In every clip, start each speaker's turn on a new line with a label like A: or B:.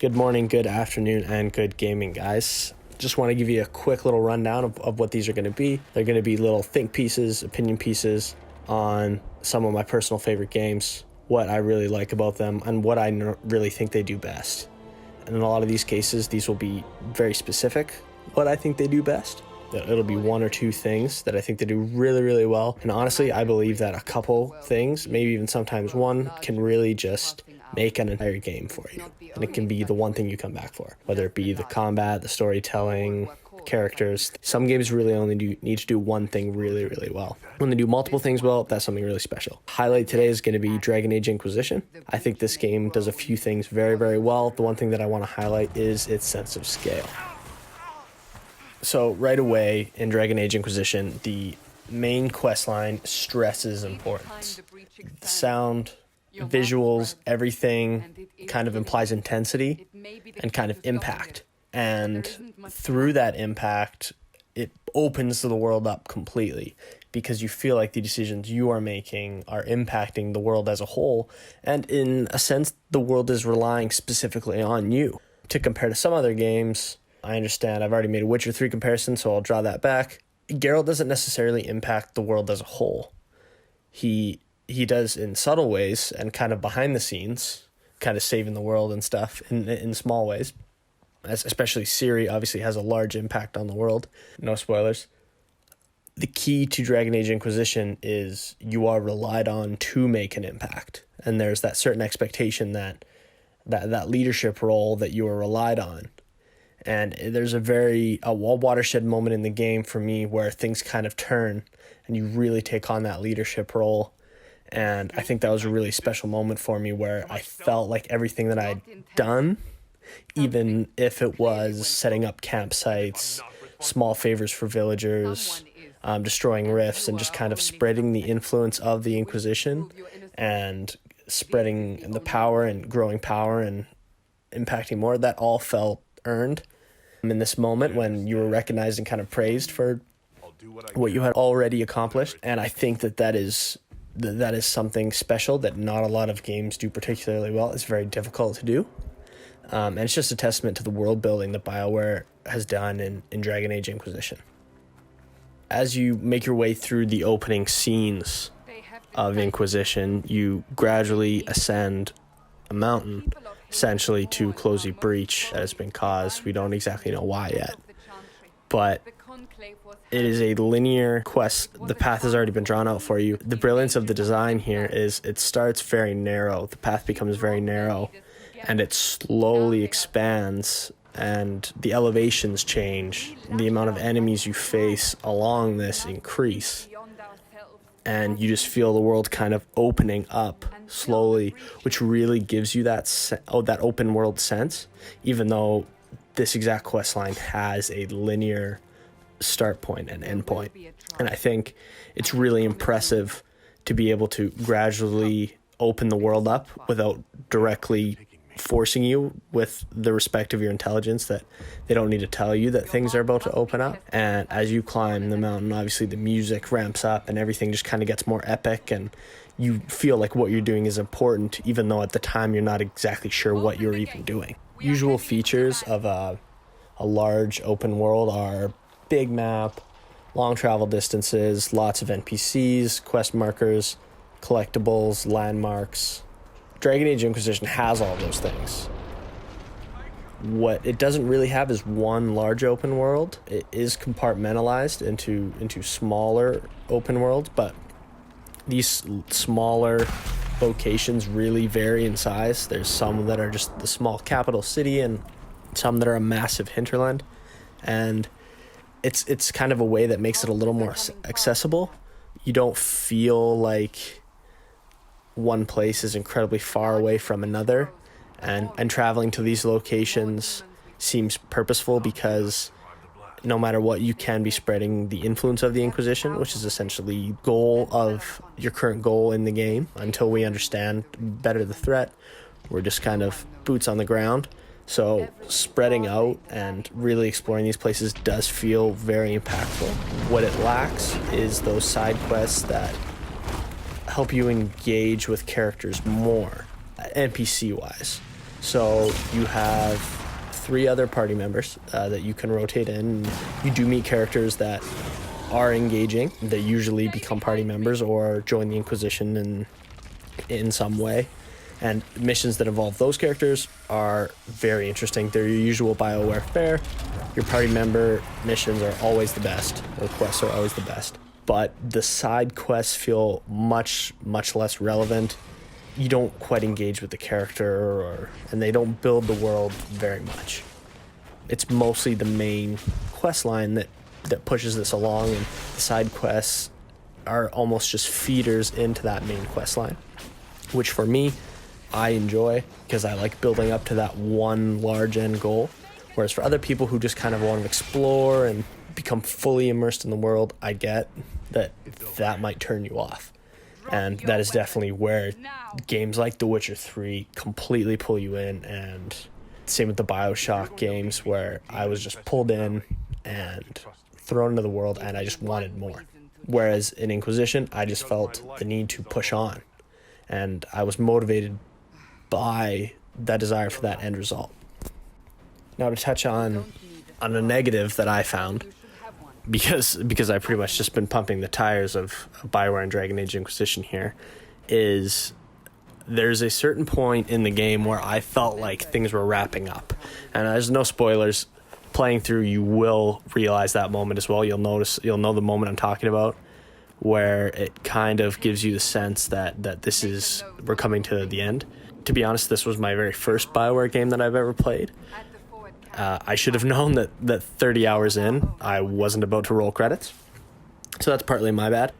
A: Good morning, good afternoon, and good gaming, guys. Just want to give you a quick little rundown of what these are going to be. They're going to be little think pieces, opinion pieces on some of my personal favorite games, what I really like about them, and what I really think they do best. And in a lot of these cases, these will be very specific, what I think they do best. It'll be one or two things that I think they do really, really well. And honestly, I believe that a couple things, maybe even sometimes one, can really just make an entire game for you. And it can be the one thing you come back for, whether it be the combat, the storytelling, characters. Some games really only need to do one thing really, really well. When they do multiple things well, that's something really special. Highlight today is going to be Dragon Age Inquisition. I think this game does a few things very, very well. The one thing that I want to highlight is its sense of scale. So right away in Dragon Age Inquisition, the main quest line stresses importance. The sound, visuals, everything kind of implies intensity and kind of impact. And through that impact, it opens the world up completely because you feel like the decisions you are making are impacting the world as a whole. And in a sense, the world is relying specifically on you. To compare to some other games, I understand I've already made a Witcher 3 comparison, so I'll draw that back. Geralt doesn't necessarily impact the world as a whole. He does in subtle ways and kind of behind the scenes, kind of saving the world and stuff in small ways. Especially Ciri obviously has a large impact on the world. No spoilers. The key to Dragon Age Inquisition is you are relied on to make an impact. And there's that certain expectation that leadership role that you are relied on. And there's a watershed moment in the game for me where things kind of turn and you really take on that leadership role. And I think that was a really special moment for me where I felt like everything that I'd done, even if it was setting up campsites, small favors for villagers, destroying rifts, and just kind of spreading the influence of the Inquisition and spreading the power and growing power and impacting more, that all felt earned in this moment when you were recognized and kind of praised for what you had already accomplished. And I think that is something special that not a lot of games do particularly well. It's very difficult to do. And it's just a testament to the world building that BioWare has done in Dragon Age Inquisition. As you make your way through the opening scenes of Inquisition, you gradually ascend a mountain, essentially to close a breach that has been caused. We don't exactly know why yet, but it is a linear quest. The path has already been drawn out for you. The brilliance of the design here is it starts very narrow. The path becomes very narrow, and it slowly expands, and the elevations change. The amount of enemies you face along this increase, and you just feel the world kind of opening up slowly, which really gives you that open world sense, even though this exact quest line has a linear start point and end point. And I think it's really impressive to be able to gradually open the world up without directly forcing you with the respect of your intelligence that they don't need to tell you that things are about to open up. And as you climb the mountain, obviously the music ramps up and everything just kind of gets more epic, and you feel like what you're doing is important, even though at the time you're not exactly sure what you're even doing. Usual features of a large open world are big map, long travel distances, lots of NPCs, quest markers, collectibles, landmarks. Dragon Age Inquisition has all those things. What it doesn't really have is one large open world. It is compartmentalized into smaller open worlds, but these smaller locations really vary in size. There's some that are just the small capital city and some that are a massive hinterland. And it's kind of a way that makes it a little more accessible. You don't feel like one place is incredibly far away from another, and traveling to these locations seems purposeful because no matter what, you can be spreading the influence of the Inquisition, which is essentially goal of your current goal in the game. Until we understand better the threat, we're just kind of boots on the ground. So spreading out and really exploring these places does feel very impactful. What it lacks is those side quests that help you engage with characters more, NPC-wise. So you have 3 other party members that you can rotate in. You do meet characters that are engaging. They usually become party members or join the Inquisition in some way. And missions that involve those characters are very interesting. They're your usual BioWare fare. Your party member missions are always the best, or quests are always the best. But the side quests feel much, much less relevant. You don't quite engage with the character, and they don't build the world very much. It's mostly the main quest line that pushes this along, and the side quests are almost just feeders into that main quest line, which for me, I enjoy because I like building up to that one large end goal. Whereas for other people who just kind of want to explore and become fully immersed in the world, I get that might turn you off. And that is definitely where games like The Witcher 3 completely pull you in, and same with the BioShock games where I was just pulled in and thrown into the world and I just wanted more. Whereas in Inquisition, I just felt the need to push on, and I was motivated by that desire for that end result. Now to touch on a negative that I found, because I've pretty much just been pumping the tires of BioWare and Dragon Age Inquisition here, is there's a certain point in the game where I felt like things were wrapping up. And there's no spoilers. Playing through, you will realize that moment as well. You'll know the moment I'm talking about, where it kind of gives you the sense that we're coming to the end. To be honest, this was my very first BioWare game that I've ever played. I should have known that 30 hours in, I wasn't about to roll credits. So that's partly my bad.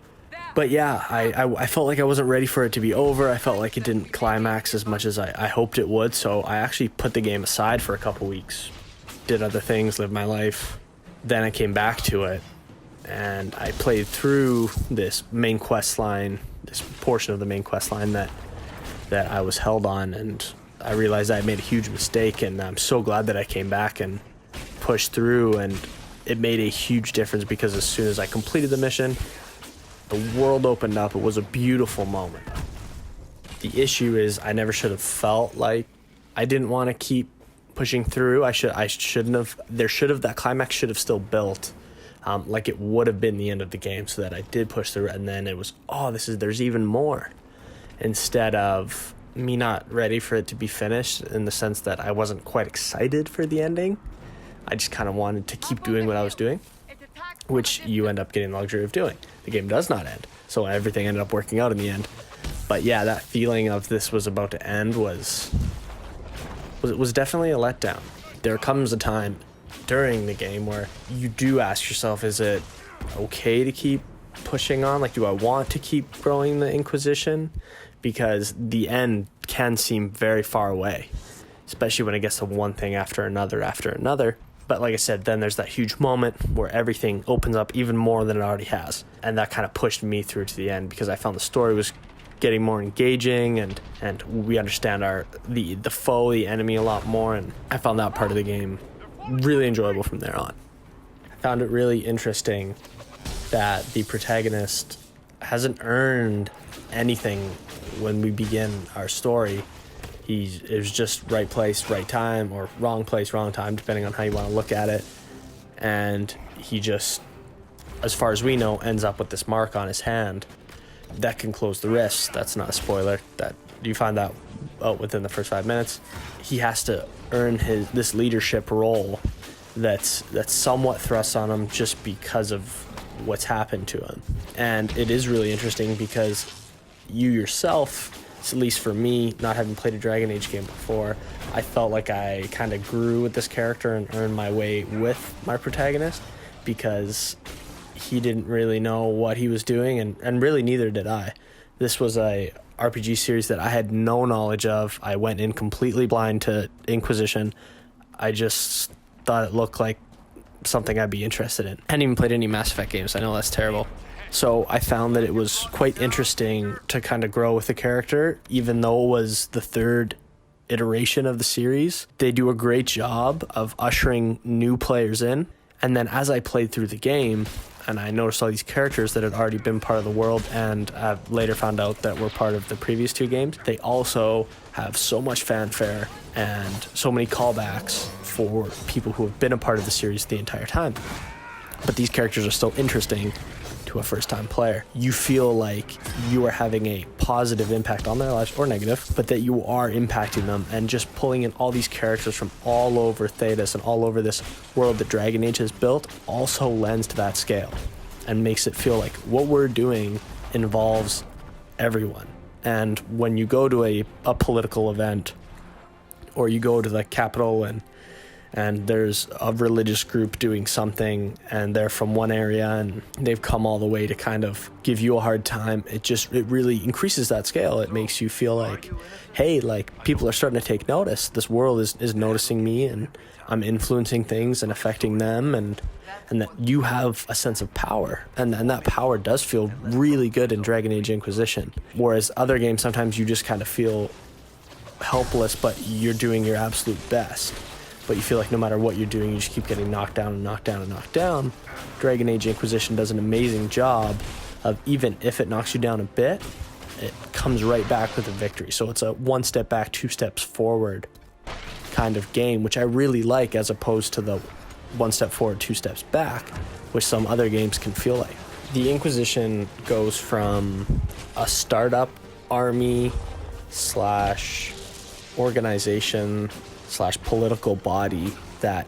A: But yeah, I felt like I wasn't ready for it to be over. I felt like it didn't climax as much as I hoped it would. So I actually put the game aside for a couple weeks, did other things, lived my life. Then I came back to it, and I played through this main quest line, this portion of the main quest line that I was held on, and I realized I made a huge mistake, and I'm so glad that I came back and pushed through, and it made a huge difference because as soon as I completed the mission, the world opened up. It was a beautiful moment. The issue is I never should have felt like I didn't want to keep pushing through. I shouldn't have. That climax should have still built, like it would have been the end of the game, so that I did push through, and then it was, there's even more. Instead of me not ready for it to be finished, in the sense that I wasn't quite excited for the ending. I just kind of wanted to keep doing what I was doing, which you end up getting the luxury of doing. The game does not end, so everything ended up working out in the end. But yeah, that feeling of this was about to end was definitely a letdown. There comes a time during the game where you do ask yourself, is it okay to keep pushing on? Like, do I want to keep growing the Inquisition? Because the end can seem very far away, especially when it gets to one thing after another. But like I said, then there's that huge moment where everything opens up even more than it already has. And that kind of pushed me through to the end, because I found the story was getting more engaging, and we understand the foe, the enemy a lot more. And I found that part of the game really enjoyable from there on. I found it really interesting that the protagonist hasn't earned anything when we begin our story. It was just right place, right time, or wrong place, wrong time, depending on how you want to look at it. And he just, as far as we know, ends up with this mark on his hand that can close the wrist. That's not a spoiler. That you find that out within the first 5 minutes. He has to earn this leadership role that's somewhat thrust on him just because of what's happened to him. And it is really interesting because you yourself, at least for me, not having played a Dragon Age game before, I felt like I kind of grew with this character and earned my way with my protagonist, because he didn't really know what he was doing, and really neither did I. This was a RPG series that I had no knowledge of. I went in completely blind to Inquisition. I just thought it looked like something I'd be interested in. I hadn't even played any Mass Effect games. I know that's terrible. So I found that it was quite interesting to kind of grow with the character, even though it was the third iteration of the series. They do a great job of ushering new players in. And then as I played through the game, and I noticed all these characters that had already been part of the world, and I've later found out that were part of the previous 2 games, they also have so much fanfare and so many callbacks for people who have been a part of the series the entire time. But these characters are still interesting to a first-time player. You feel like you are having a positive impact on their lives, or negative, but that you are impacting them, and just pulling in all these characters from all over Thedas and all over this world that Dragon Age has built also lends to that scale and makes it feel like what we're doing involves everyone. And when you go to a political event, or you go to the Capitol and there's a religious group doing something and they're from one area and they've come all the way to kind of give you a hard time, it really increases that scale. It makes you feel like, hey, like people are starting to take notice. This world is noticing me, and I'm influencing things and affecting them, and that you have a sense of power, and that power does feel really good in Dragon Age Inquisition. Whereas other games, sometimes you just kind of feel helpless, but you're doing your absolute best. But you feel like no matter what you're doing, you just keep getting knocked down and knocked down and knocked down. Dragon Age Inquisition does an amazing job of, even if it knocks you down a bit, it comes right back with a victory. So it's a one step back, two steps forward kind of game, which I really like, as opposed to the one step forward, two steps back, which some other games can feel like. The Inquisition goes from a startup army slash organization slash political body that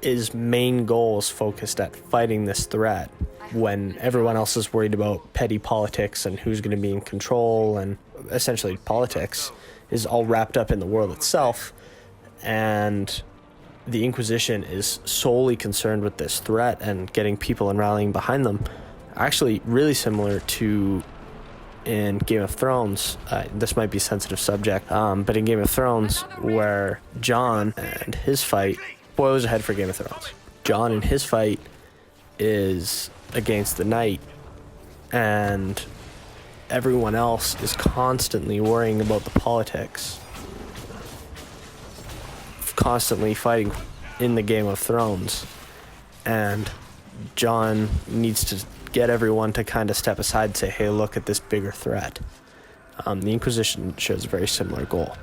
A: its main goal is focused at fighting this threat, when everyone else is worried about petty politics and who's going to be in control, and essentially politics is all wrapped up in the world itself. And the Inquisition is solely concerned with this threat and getting people and rallying behind them. Actually, really similar to in Game of Thrones. This might be a sensitive subject, but in Game of Thrones, where Jon and his fight, spoilers ahead for Game of Thrones, Jon and his fight is against the Knight, and everyone else is constantly worrying about the politics, constantly fighting in the Game of Thrones, and Jon needs to get everyone to kind of step aside and say, hey, look at this bigger threat. The Inquisition shows a very similar goal.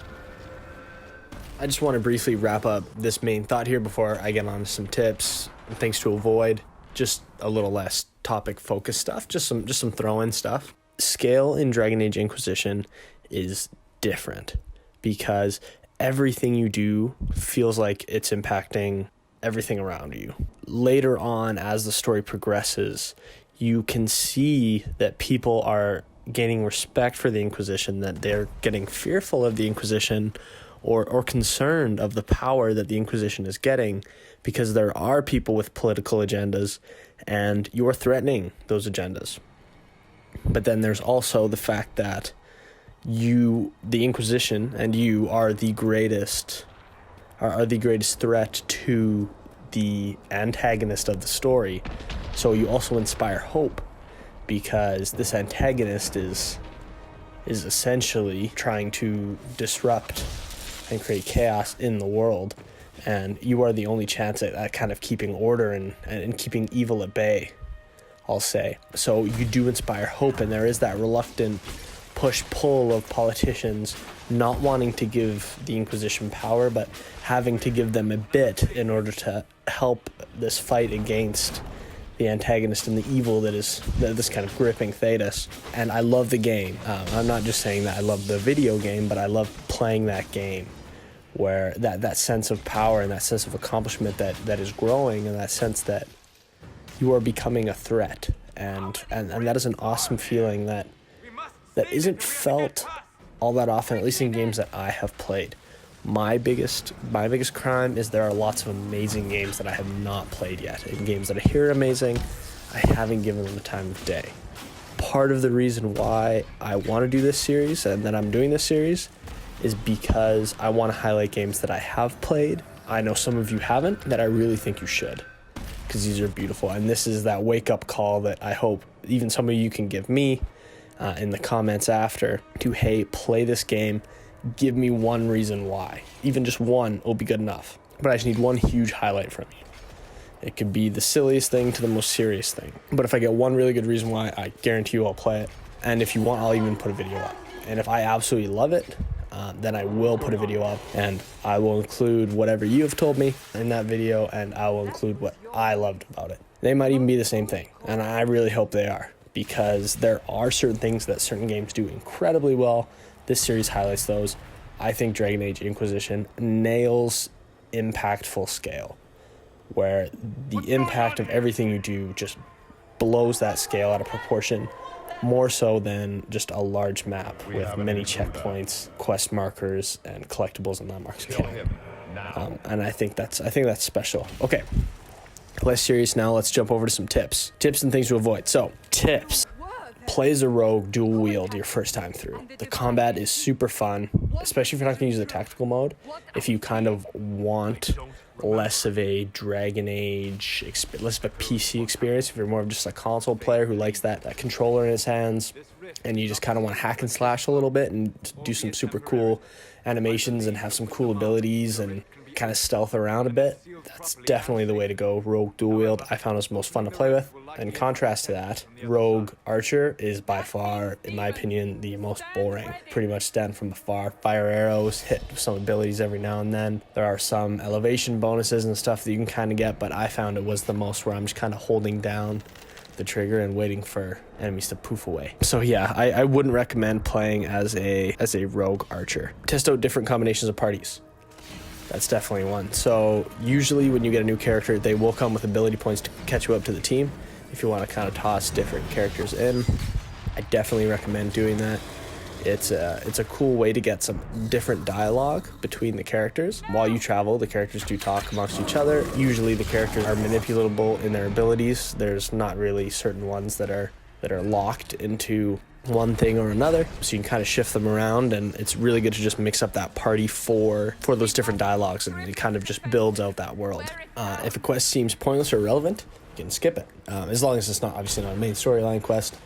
A: I just want to briefly wrap up this main thought here before I get on to some tips and things to avoid. Just a little less topic focused stuff, just some throw-in stuff. Scale in Dragon Age Inquisition is different because everything you do feels like it's impacting everything around you. Later on, as the story progresses, you can see that people are gaining respect for the Inquisition, that they're getting fearful of the Inquisition or concerned of the power that the Inquisition is getting, because there are people with political agendas and you're threatening those agendas. But then there's also the fact that the Inquisition and you are the greatest threat to the antagonist of the story. So you also inspire hope, because this antagonist is essentially trying to disrupt and create chaos in the world, and you are the only chance at kind of keeping order and keeping evil at bay, I'll say. So you do inspire hope, and there is that reluctant push-pull of politicians not wanting to give the Inquisition power, but having to give them a bit in order to help this fight against the antagonist and the evil that is this kind of gripping Thedas. And I love the game. I'm not just saying that I love the video game, but I love playing that game, where that sense of power and that sense of accomplishment that is growing, and that sense that you are becoming a threat. And that is an awesome feeling that isn't felt all that often, at least in games that I have played. My biggest crime is there are lots of amazing games that I have not played yet, and games that I hear are amazing, I haven't given them the time of day. Part of the reason why I want to do this series and that I'm doing this series is because I want to highlight games that I have played. I know some of you haven't, that I really think you should, because these are beautiful. And this is that wake-up call that I hope even some of you can give me in the comments after, to, hey, play this game. Give me one reason why. Even just one will be good enough. But I just need one huge highlight from you. It could be the silliest thing to the most serious thing. But if I get one really good reason why, I guarantee you I'll play it. And if you want, I'll even put a video up. And if I absolutely love it, then I will put a video up, and I will include whatever you have told me in that video, and I will include what I loved about it. They might even be the same thing, and I really hope they are, because there are certain things that certain games do incredibly well. This series highlights those. I think Dragon Age Inquisition nails impactful scale, where the impact of everything you do just blows that scale out of proportion, more so than just a large map with many checkpoints, quest markers, and collectibles and landmarks. And I think that's special. Okay, less serious now. Let's jump over to some tips and things to avoid. So tips: play as a rogue dual wield your first time through. The combat is super fun, especially if you're not going to use the tactical mode. If you kind of want less of a Dragon Age, less of a PC experience, if you're more of just a console player who likes that controller in his hands, and you just kind of want to hack and slash a little bit and do some super cool animations and have some cool abilities and kind of stealth around a bit, that's definitely the way to go. Rogue dual wield, I found, was most fun to play with. In contrast to that, Rogue Archer is by far, in my opinion, the most boring. Pretty much stand from afar, fire arrows, hit some abilities every now and then. There are some elevation bonuses and stuff that you can kind of get, but I found it was the most where I'm just kind of holding down the trigger and waiting for enemies to poof away. So yeah, I wouldn't recommend playing as a Rogue Archer. Test out different combinations of parties. That's definitely one. So usually when you get a new character, they will come with ability points to catch you up to the team. If you want to kind of toss different characters in, I definitely recommend doing that. It's a cool way to get some different dialogue between the characters. While you travel, the characters do talk amongst each other. Usually the characters are manipulatable in their abilities. There's not really certain ones that are locked into one thing or another, so you can kind of shift them around, and it's really good to just mix up that party for those different dialogues, and it kind of just builds out that world. If a quest seems pointless or irrelevant, you can skip it, as long as it's not obviously not a main storyline quest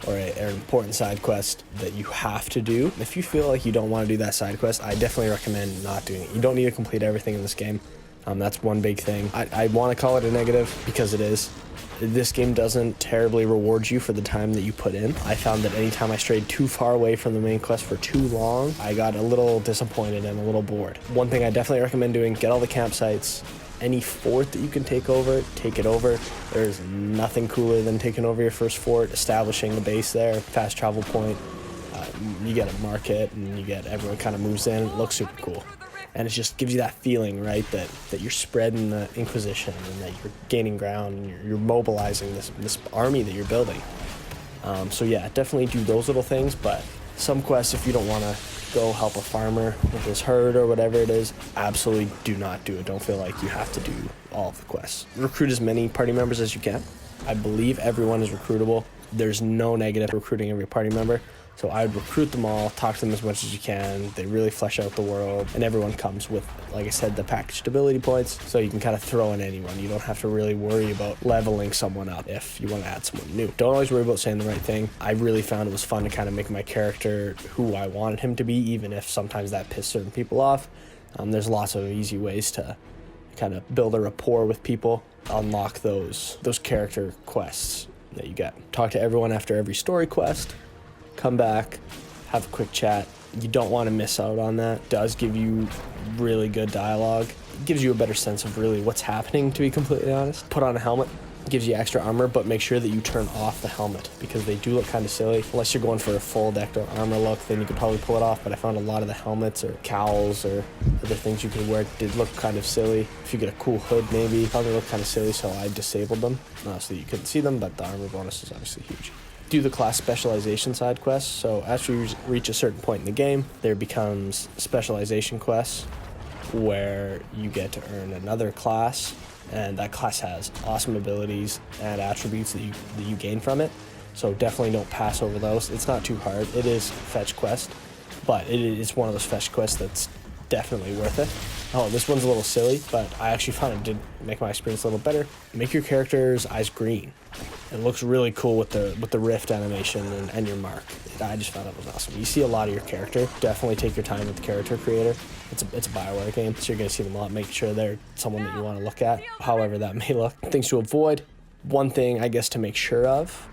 A: or an important side quest that you have to do. If you feel like you don't want to do that side quest, I definitely recommend not doing it. You don't need to complete everything in this game. That's one big thing. I want to call it a negative because it is. This game doesn't terribly reward you for the time that you put in. I found that anytime I strayed too far away from the main quest for too long, I got a little disappointed and a little bored. One thing I definitely recommend doing, get all the campsites. Any fort that you can take over, take it over. There's nothing cooler than taking over your first fort, establishing the base there, fast travel point. You get a market and you get everyone kind of moves in. It looks super cool. And it just gives you that feeling, right, that you're spreading the Inquisition and that you're gaining ground and you're mobilizing this army that you're building. So yeah, definitely do those little things, but some quests, if you don't want to go help a farmer with his herd or whatever it is, absolutely do not do it. Don't feel like you have to do all of the quests. Recruit as many party members as you can. I believe everyone is recruitable. There's no negative recruiting every party member. So I would recruit them all, talk to them as much as you can. They really flesh out the world, and everyone comes with, like I said, the packaged ability points, so you can kind of throw in anyone. You don't have to really worry about leveling someone up if you want to add someone new. Don't always worry about saying the right thing. I really found it was fun to kind of make my character who I wanted him to be, even if sometimes that pissed certain people off. There's lots of easy ways to kind of build a rapport with people, unlock those character quests that you get. Talk to everyone after every story quest. Come back, have a quick chat. You don't want to miss out on that. It does give you really good dialogue. It gives you a better sense of really what's happening, to be completely honest. Put on a helmet. It gives you extra armor, but make sure that you turn off the helmet because they do look kind of silly. Unless you're going for a full decked out armor look, then you could probably pull it off, but I found a lot of the helmets or cowls or other things you could wear did look kind of silly. If you get a cool hood, maybe, probably look kind of silly, so I disabled them so that you couldn't see them, but the armor bonus is obviously huge. Do the class specialization side quests. So after you reach a certain point in the game, there becomes specialization quests where you get to earn another class, and that class has awesome abilities and attributes that you gain from it. So definitely don't pass over those. It's not too hard. It is fetch quest, but it is one of those fetch quests that's definitely worth it. Oh, this one's a little silly, but I actually found it did make my experience a little better. Make your character's eyes green. It looks really cool with the rift animation and your mark. I just found it was awesome. You see a lot of your character. Definitely take your time with the character creator. It's a BioWare game, so you're going to see them a lot. Make sure they're someone that you want to look at, however that may look. Things to avoid. One thing, I guess, to make sure of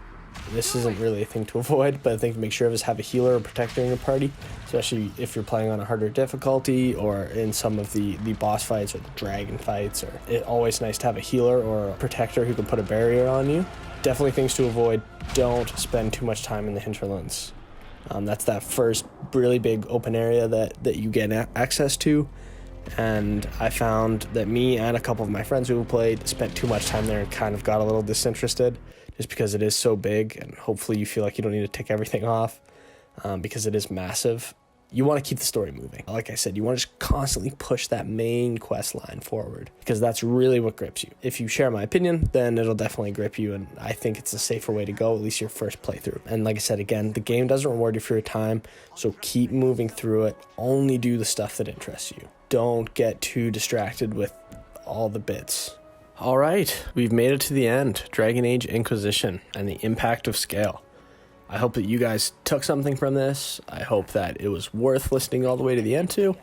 A: This isn't really a thing to avoid, but I think make sure of is have a healer or protector in your party, especially if you're playing on a harder difficulty or in some of the boss fights or the dragon fights. Or it's always nice to have a healer or a protector who can put a barrier on you. Definitely things to avoid. Don't spend too much time in the hinterlands. That's that first really big open area that you get access to. And I found that me and a couple of my friends who played spent too much time there and kind of got a little disinterested just because it is so big, and hopefully you feel like you don't need to tick everything off because it is massive. You want to keep the story moving. Like I said, you want to just constantly push that main quest line forward because that's really what grips you. If you share my opinion, then it'll definitely grip you, and I think it's a safer way to go, at least your first playthrough. And like I said, again, the game doesn't reward you for your time, so keep moving through it. Only do the stuff that interests you. Don't get too distracted with all the bits. All right, we've made it to the end. Dragon Age Inquisition and the impact of scale. I hope that you guys took something from this. I hope that it was worth listening all the way to the end to,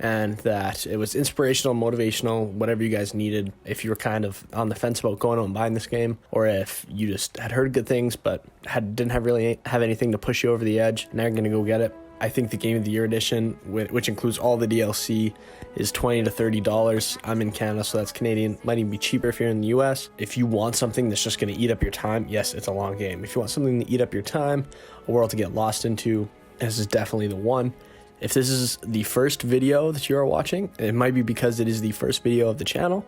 A: and that it was inspirational, motivational, whatever you guys needed. If you were kind of on the fence about going out and buying this game, or if you just had heard good things but didn't really have anything to push you over the edge, now you're going to go get it. I think the Game of the Year edition, which includes all the DLC, is $20 to $30. I'm in Canada, so that's Canadian. Might even be cheaper if you're in the US. If you want something that's just going to eat up your time, yes, it's a long game. If you want something to eat up your time, a world to get lost into, this is definitely the one. If this is the first video that you are watching, it might be because it is the first video of the channel,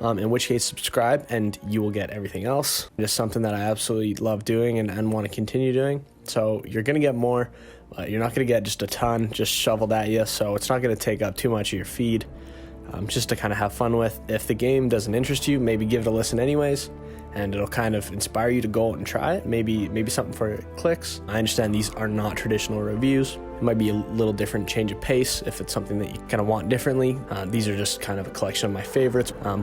A: in which case subscribe and you will get everything else. It's something that I absolutely love doing and want to continue doing. So you're going to get more. You're not going to get just a ton just shoveled at you, so it's not going to take up too much of your feed, just to kind of have fun with. If the game doesn't interest you, maybe give it a listen anyways, and it'll kind of inspire you to go out and try it. Maybe something for your clicks. I understand these are not traditional reviews. It might be a little different change of pace if it's something that you kind of want differently. These are just kind of a collection of my favorites, but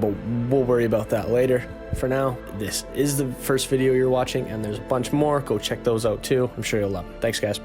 A: we'll worry about that later. For now, this is the first video you're watching, and there's a bunch more. Go check those out too. I'm sure you'll love it. Thanks, guys.